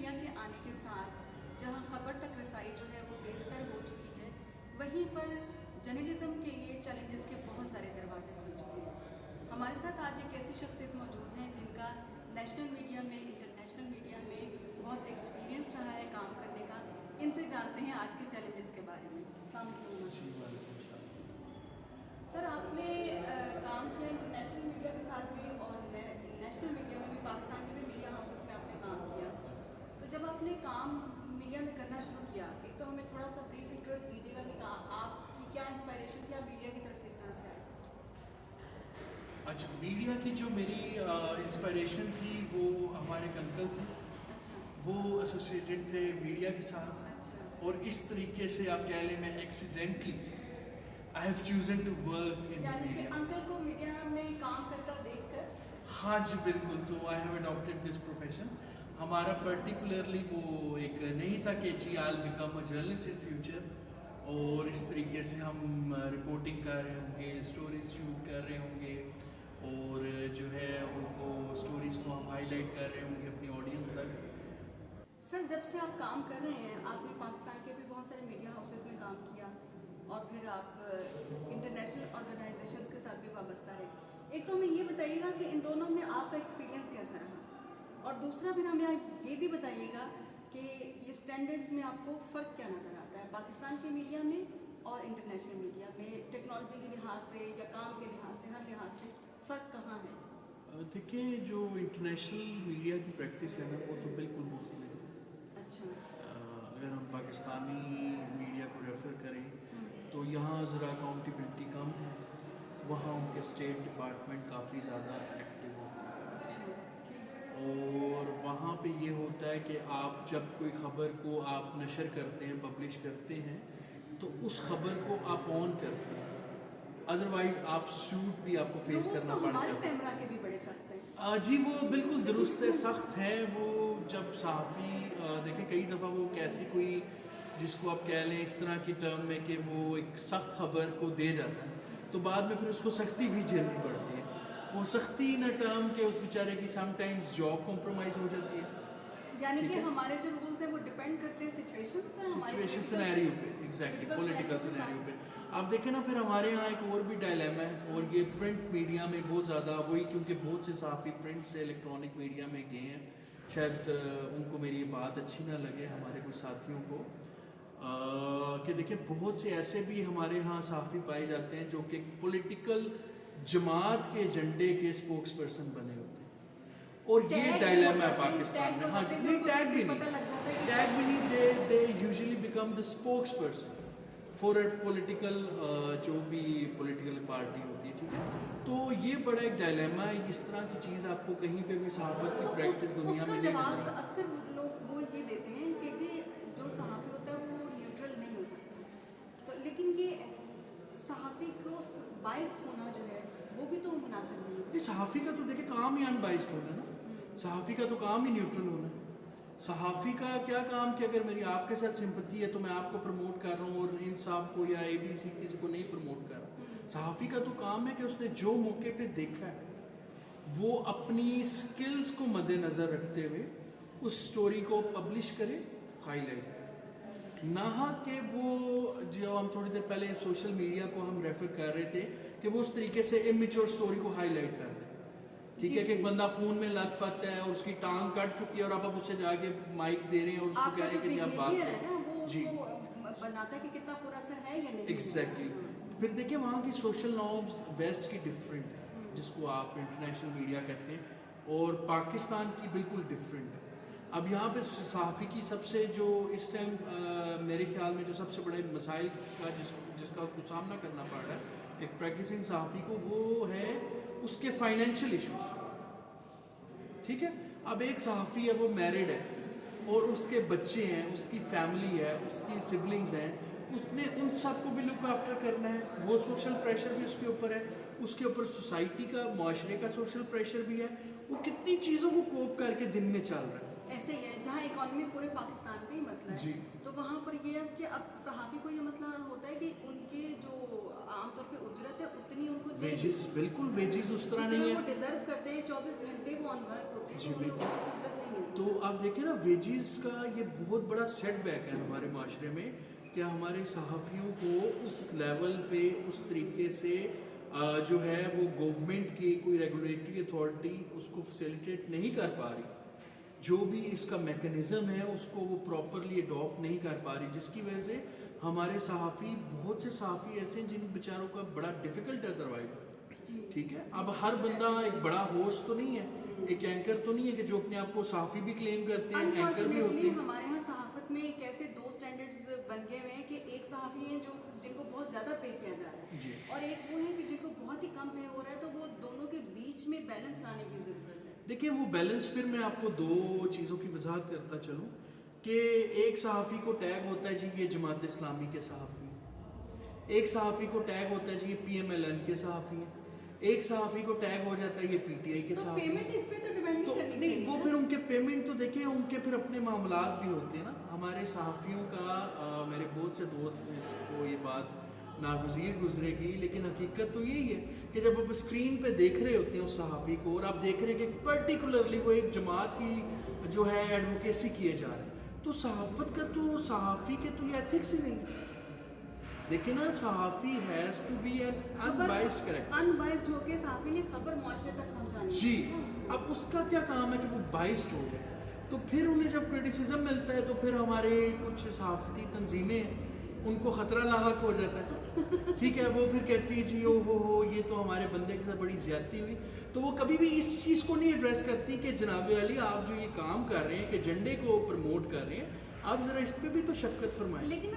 Media کے آنے کے ساتھ جہاں خبر تک رسائی جو ہے وہ تیز تر ہو چکی ہے، وہیں پر جرنلزم کے لیے چیلنجز کے بہت سارے دروازے کھل چکے ہیں۔ ہمارے ساتھ آج ایک ایسی شخصیت موجود ہیں جن کا نیشنل میڈیا میں، انٹرنیشنل میڈیا میں بہت ایکسپیرینس رہا ہے کام کرنے کا۔ ان سے جانتے ہیں آج کے چیلنجز کے بارے میں۔ السلام علیکم سر، آپ نے کام کیا انٹرنیشنل میڈیا کے ساتھ بھی اور نیشنل میڈیا میں بھی، پاکستان کے بھی میڈیا ہاؤسز میں آپ نے کام کیا۔ تو جب آپ نے کام میڈیا میں کرنا شروع کیا، ایک تو ہمیں تھوڑا سا بریف انٹرو دیجیے گا کہ آپ کی کیا انسپائریشن تھی، آپ میڈیا کی طرف کس طرح سے آئے؟ اچھا، میڈیا کی جو میری انسپائریشن تھی وہ ہمارے ایک انکل تھے، وہ ایسوسیٹڈ تھے میڈیا کے ساتھ، اور اس طریقے سے آپ کہہ لیں میں accidentally I have chosen to work in media. Uncle کو میڈیا میں کام کرتا دیکھ کر؟ ہاں جی بالکل، تو I have adapted this profession. ہمارا پرٹیکولرلی وہ ایک نہیں تھا کہ جی I will become a journalist in future, اور اس طریقے سے ہم رپورٹنگ کر رہے ہوں گے، اسٹوریز شوٹ کر رہے ہوں گے، اور جو ہے ان کو اسٹوریز کو ہم ہائی لائٹ کر رہے ہوں گے اپنی آڈینس تک۔ سر، جب سے آپ کام کر رہے ہیں، آپ نے پاکستان کے بھی بہت سارے میڈیا ہاؤسز میں کام کیا اور پھر آپ انٹرنیشنل آرگنائزیشنز کے ساتھ بھی وابستہ رہے۔ ایک تو ہمیں یہ بتائیے گا کہ ان دونوں میں آپ کا ایکسپیرینس کیسا رہا، اور دوسرا پھر ہمیں یہ بھی بتائیے گا کہ یہ اسٹینڈرڈز میں آپ کو فرق کیا نظر آتا ہے پاکستان کے میڈیا میں اور انٹرنیشنل میڈیا میں، ٹیکنالوجی کے لحاظ سے یا کام کے لحاظ سے، ہر لحاظ سے فرق کہاں ہے؟ دیکھیں، جو انٹرنیشنل میڈیا کی پریکٹس ہے نا وہ تو بالکل مختلف ہے۔ اچھا، اگر ہم پاکستانی میڈیا کو ریفر کریں تو یہاں ذرا اکاؤنٹیبلٹی کم ہے، وہاں ان کے اسٹیٹ ڈپارٹمنٹ کافی زیادہ ایکٹیو ہوتے ہیں، اور وہاں پہ یہ ہوتا ہے کہ آپ جب کوئی خبر کو آپ نشر کرتے ہیں، پبلش کرتے ہیں، تو اس خبر کو آپ آن کرتے ہیں، ادروائز آپ سوٹ بھی آپ کو فیس کرنا پڑتا ہے۔ کیمرہ کے بھی بڑے سخت ہیں۔ جی وہ بالکل درست ہے، سخت ہے۔ وہ جب صحافی دیکھیں کئی دفعہ وہ کیسی کوئی جس کو آپ کہہ لیں اس طرح کی ٹرم میں کہ وہ ایک سخت خبر کو دے جاتا ہے، تو بعد میں پھر اس کو سختی بھی جھیلنی پڑتی ہے۔ وہ سختی نہ ٹرم کہ اس بیچارے کی سم ٹائمز جاب کمپرومائز ہو جاتی ہے۔ یعنی کہ ہمارے جو رولز ہیں وہ ڈیپینڈ کرتے ہیں سچویشن سینیریو پہ، ایگزیکٹلی پولیٹیکل سینیریو پہ۔ آپ دیکھیں نا، پھر ہمارے یہاں ایک اور بھی ڈائلیما ہے، اور یہ پرنٹ میڈیا میں بہت زیادہ وہی، کیونکہ بہت سے صحافی پرنٹ سے الیکٹرانک میڈیا میں گئے ہیں، شاید ان کو میری یہ بات اچھی نہ لگے، ہمارے کچھ ساتھیوں کو، کہ دیکھیں بہت سے ایسے بھی ہمارے ہاں صحافی پائے جاتے ہیں جو کہ پولیٹیکل جماعت کے ایجنڈے کے اسپوکس پرسن بنے ہوتے ہیں، اور یہ ڈائلیما ہے پاکستان میں۔ ہاں جی، نہیں ٹیگ بھی نہیں، they usually become the spokesperson for a political, جو بھی پولیٹیکل پارٹی ہوتی ہے، ٹھیک ہے۔ تو یہ بڑا ایک ڈائلیما ہے، اس طرح کی چیز آپ کو کہیں پہ بھی صحافت کی پریکٹس دنیا میں نہیں ملتی۔ اکثر لوگ وہ یہ دیتے ہیں کہ جی جو صحافی ہوتا ہے وہ نیوٹرل نہیں ہو سکتا، تو لیکن یہ صحافی کو بائس ہونا جو ہے وہ بھی تو مناسب نہیں ہے۔ صحافی کا تو دیکھیں کام ہی ان بائسڈ ہونا ہے نا، صحافی کا تو کام ہی نیوٹرل ہونا ہے۔ صحافی کا کیا کام کہ اگر میری آپ کے ساتھ سمپتی ہے تو میں آپ کو پروموٹ کر رہا ہوں، اور ان صاحب کو یا اے بی سی کسی کو نہیں پروموٹ کر رہا۔ صحافی کا تو کام ہے کہ اس نے جو موقع پہ دیکھا ہے وہ اپنی سکلز کو مد نظر رکھتے ہوئے اس سٹوری کو پبلش کرے، ہائی لائٹ کرے، نہ کہ وہ جو ہم تھوڑی دیر پہلے سوشل میڈیا کو ہم ریفر کر رہے تھے کہ وہ اس طریقے سے امیچور سٹوری کو ہائی لائٹ کر دیں، ٹھیک ہے، کہ ایک بندہ خون میں لت پت ہے اور اس کی ٹانگ کٹ چکی ہے، اور آپ اس سے جا کے مائک دے رہے ہیں اور اس کو کہہ رہے ہیں کہ جی آپ بات کریں، جی بناتا ہے کہ کتنا پورا اثر ہے یا نہیں۔ ایگزیکٹلی۔ پھر دیکھیں وہاں کی سوشل نارمز ویسٹ کی ڈفرینٹ ہے، جس کو آپ انٹرنیشنل میڈیا کہتے ہیں، اور پاکستان کی بالکل ڈفرینٹ ہے۔ اب یہاں پہ صحافی کی سب سے جو اس ٹائم میرے خیال میں جو سب سے بڑے مسائل کا جس کا اس کو سامنا کرنا پڑ رہا ہے ایک پریکٹسنگ صحافی کو، وہ ہے اس کے فائنینشیل ایشوز، ٹھیک ہے۔ اب ایک صحافی ہے، وہ میرڈ ہے اور اس کے بچے ہیں، اس کی فیملی ہے، اس کی سبلنگز ہیں، اس نے ان سب کو بھی لک آفٹر کرنا ہے، وہ سوشل پریشر بھی اس کے اوپر ہے، اس کے اوپر سوسائٹی کا، معاشرے کا سوشل پریشر بھی ہے، وہ کتنی چیزوں کو کوپ کر کے دن میں چل رہا ہے۔ ایسے ہی ہے جہاں اکانومی پورے پاکستان میں ہی مسئلہ ہے، تو وہاں پر یہ ہے کہ اب صحافی کو یہ مسئلہ ہوتا ہے کہ ان کے جو عام طور پہ اجرت ہے اتنی ان کو ویجز، بالکل ویجز اس طرح نہیں ہے، وہ ڈیزرو کرتے ہیں، 24 گھنٹے وہ آن ورک ہوتے ہیں، انہیں اس اجرت نہیں ملتی۔ تو آپ دیکھیں نا ویجز کا یہ بہت بڑا سیٹ بیک ہے ہمارے معاشرے میں کہ ہمارے صحافیوں کو اس لیول پہ اس طریقے سے جو ہے وہ گورنمنٹ کی کوئی ریگولیٹری اتھارٹی اس کو فیسیلیٹیٹ نہیں کر پا رہی, جو بھی اس کا میکنزم ہے اس کو وہ پراپرلی اڈاپٹ نہیں کر پا رہی, جس کی وجہ سے ہمارے صحافی, بہت سے صحافی ایسے ہیں جن بیچاروں کا بڑا ڈیفیکلٹ ہے سروائیو. ٹھیک ہے, اب ہر بندہ ایک بڑا ہوسٹ تو نہیں ہے, ایک اینکر تو نہیں ہے کہ جو اپنے آپ کو صحافی بھی کلیم کرتے ہیں, اینکر بھی ہوتے ہیں. ہمارے ہاں صحافت میں ایک ایسے دو سٹینڈرڈز بن گئے ہوئے ہیں کہ ایک صحافی ہیں جو جن کو بہت زیادہ پے کیا جا رہا ہے, اور ایک وہ ہیں کہ جن کو بہت ہی کم پے ہو رہا ہے, تو وہ دونوں کے بیچ میں بیلنس لانے کی ضرورت ہے. دیکھیں وہ بیلنس پھر میں آپ کو دو چیزوں کی وضاحت کرتا چلوں کہ ایک صحافی کو ٹیگ ہوتا ہے جی یہ جماعت اسلامی کے صحافی ہیں, ایک صحافی کو ٹیگ ہوتا ہے جی یہ پی ایم ایل این کے صحافی ہیں, ایک صحافی کو ٹیگ ہو جاتا ہے یہ پی ٹی آئی کے صحافی ہیں. تو نہیں, وہ پھر ان کے پیمنٹ تو دیکھیں ان کے پھر اپنے معاملات بھی ہوتے ہیں نا. ہمارے صحافیوں کا میرے بہت سے دوست اس کو یہ بات ناگزیر گزرے گی, لیکن حقیقت تو یہی ہے کہ جب آپ اسکرین پہ دیکھ رہے ہوتے ہیں اس صحافی کو اور آپ دیکھ رہے ہیں کہ پرٹیکولرلی وہ ایک جماعت کی جو ہے ایڈوکیسی کیے جا رہے ہیں, تو صحافت کا تو صحافی کے تو یہ ایتھکس ہی نہیں. دیکھیں نا صحافی has to be an unbiased character, unbiased ہو کے صحافی نے خبر معاشرے تک پہنچانی. جی, اب اس کا کیا کام ہے کہ وہ بائسڈ ہو جائے, تو پھر انہیں جب کرٹیسزم ملتا ہے تو پھر ہمارے کچھ صحافتی تنظیمیں ان کو خطرہ لاحق ہو جاتا ہے. ٹھیک ہے, وہ پھر کہتی ہے جی او ہو یہ تو ہمارے بندے کے ساتھ بڑی زیادتی ہوئی, تو وہ کبھی بھی اس چیز کو نہیں ایڈریس کرتی کہ جناب علی آپ جو یہ کام کر رہے ہیں کہ جھنڈے کو پروموٹ کر رہے ہیں, آپ ذرا اس پہ بھی تو شفقت فرمائیں. لیکن